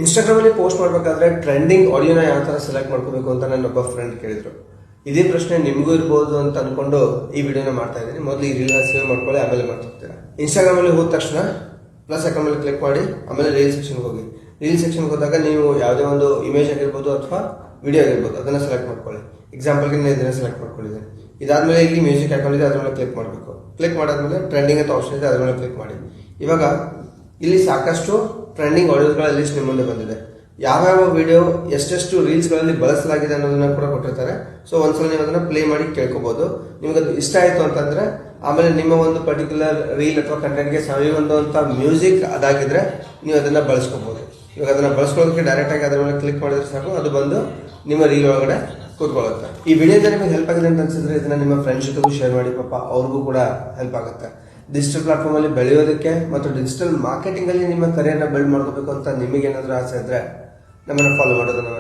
Instagram ಅಲ್ಲಿ post ಮಾಡಬೇಕಾದ್ರೆ trending ಆಡಿಯೋನ ಯಾವ ತರ ಸೆಲೆಕ್ಟ್ ಮಾಡ್ಕೋಬೇಕು ಅಂತ ನನ್ನೊಬ್ಬ ಫ್ರೆಂಡ್ ಕೇಳಿದ್ರು. ಇದೇ ಪ್ರಶ್ನೆ ನಿಮಗೂ ಇರಬಹುದು ಅಂತ ಅನ್ಕೊಂಡು ಈ ವಿಡಿಯೋನ ಮಾಡ್ತಾ ಇದ್ದೀನಿ. ಮೊದಲು ಈ ರೀಲ್ನ ಸೇವ್ ಮಾಡ್ಕೊಳ್ಳಿ, ಆಮೇಲೆ ಮಾಡ್ತಿರ್ತೀರಾ. ಇನ್ಸ್ಟಾಗ್ರಾಮ್ ಅಲ್ಲಿ ಹೋದ ತಕ್ಷಣ ಪ್ಲಸ್ ಐಕಾನ್ ಮೇಲೆ ಕ್ಲಿಕ್ ಮಾಡಿ, ಆಮೇಲೆ ರೀಲ್ ಸೆಕ್ಷನ್ಗೆ ಹೋಗಿ. ರೀಲ್ ಸೆಕ್ಷನ್ಗೆ ಹೋದಾಗ ನೀವು ಯಾವುದೇ ಒಂದು ಇಮೇಜ್ ಆಗಿರ್ಬೋದು ಅಥವಾ ವಿಡಿಯೋ ಆಗಿರ್ಬೋದು ಅದನ್ನ ಸೆಲೆಕ್ಟ್ ಮಾಡ್ಕೊಳ್ಳಿ. ಎಕ್ಸಾಂಪಲ್ಗೆ ನಾನು ಇದನ್ನ ಸೆಲೆಕ್ಟ್ ಮಾಡ್ಕೊಂಡಿದ್ದೀನಿ. ಇದಾದ್ಮೇಲೆ ಇಲ್ಲಿ ಮ್ಯೂಸಿಕ್ ಹಾಕೊಂಡಿದೆ, ಅದ್ರ ಮೇಲೆ ಕ್ಲಿಕ್ ಮಾಡಬೇಕು. ಕ್ಲಿಕ್ ಮಾಡಾದ್ಮೇಲೆ ಟ್ರೆಂಡಿಂಗ್ ಅಂತ ಆಪ್ಷನ್ ಇದೆ, ಅದ್ರ ಮೇಲೆ ಕ್ಲಿಕ್ ಮಾಡಿ. ಇವಾಗ ಇಲ್ಲಿ ಸಾಕಷ್ಟು ಟ್ರೆಂಡಿಂಗ್ ಆಡಿಯೋಸ್ಗಳ ಲಿಸ್ಟ್ ನಿಮ್ಮ ಮುಂದೆ ಬಂದಿದೆ. ಯಾವ್ಯಾವ ವಿಡಿಯೋ ಎಷ್ಟೆಷ್ಟು ರೀಲ್ಸ್ಗಳಲ್ಲಿ ಬಳಸಲಾಗಿದೆ ಅನ್ನೋದನ್ನ ಕೂಡ ಕೊಟ್ಟಿರ್ತಾರೆ. ಸೊ ಒಂದ್ಸಲ ನೀವು ಅದನ್ನ ಪ್ಲೇ ಮಾಡಿ ಕೇಳ್ಕೋಬಹುದು. ನಿಮ್ಗೆ ಅದು ಇಷ್ಟ ಆಯ್ತು ಅಂತಂದ್ರೆ ಆಮೇಲೆ ನಿಮ್ಮ ಒಂದು ಪರ್ಟಿಕ್ಯುಲರ್ ರೀಲ್ ಅಥವಾ ಕಂಟೆಂಟ್ಗೆ ಸರಿಹೊಂದುವಂತ ಮ್ಯೂಸಿಕ್ ಅದಾಗಿದ್ರೆ ನೀವು ಅದನ್ನ ಬಳಸ್ಕೋಬಹುದು. ಇವಾಗ ಅದನ್ನ ಬಳಸ್ಕೊಳ್ಳೋದಕ್ಕೆ ಡೈರೆಕ್ಟ್ ಆಗಿ ಅದ್ರ ಮೇಲೆ ಕ್ಲಿಕ್ ಮಾಡಿದ್ರೆ ಸಾಕು, ಅದು ಬಂದು ನಿಮ್ಮ ರೀಲ್ ಒಳಗಡೆ ಕೂತ್ಕೊಳ್ಳುತ್ತೆ. ಈ ವಿಡಿಯೋದ ನಿಮಗೆ ಹೆಲ್ಪ್ ಆಗಿದೆ ಅಂತ ಅನ್ಸಿದ್ರೆ ಇದನ್ನ ನಿಮ್ಮ ಫ್ರೆಂಡ್ಸ್ ಜೊತೆಗೂ ಶೇರ್ ಮಾಡಿ, ಪಾಪ ಅವ್ರಿಗೂ ಕೂಡ ಹೆಲ್ಪ್ ಆಗುತ್ತೆ. ಡಿಜಿಟಲ್ ಪ್ಲಾಟ್ಫಾರ್ಮ್ ಅಲ್ಲಿ ಬೆಳೆಯೋದಕ್ಕೆ ಮತ್ತು ಡಿಜಿಟಲ್ ಮಾರ್ಕೆಟಿಂಗ್ ಅಲ್ಲಿ ನಿಮ್ಮ ಕರಿಯರ್ನ ಬಿಲ್ಡ್ ಮಾಡ್ಕೋಬೇಕು ಅಂತ ನಿಮಗೆ ಏನಾದರೂ ಆಸೆ ಇದ್ರೆ ನಮ್ಮನ್ನು ಫಾಲೋ ಮಾಡೋದನ್ನ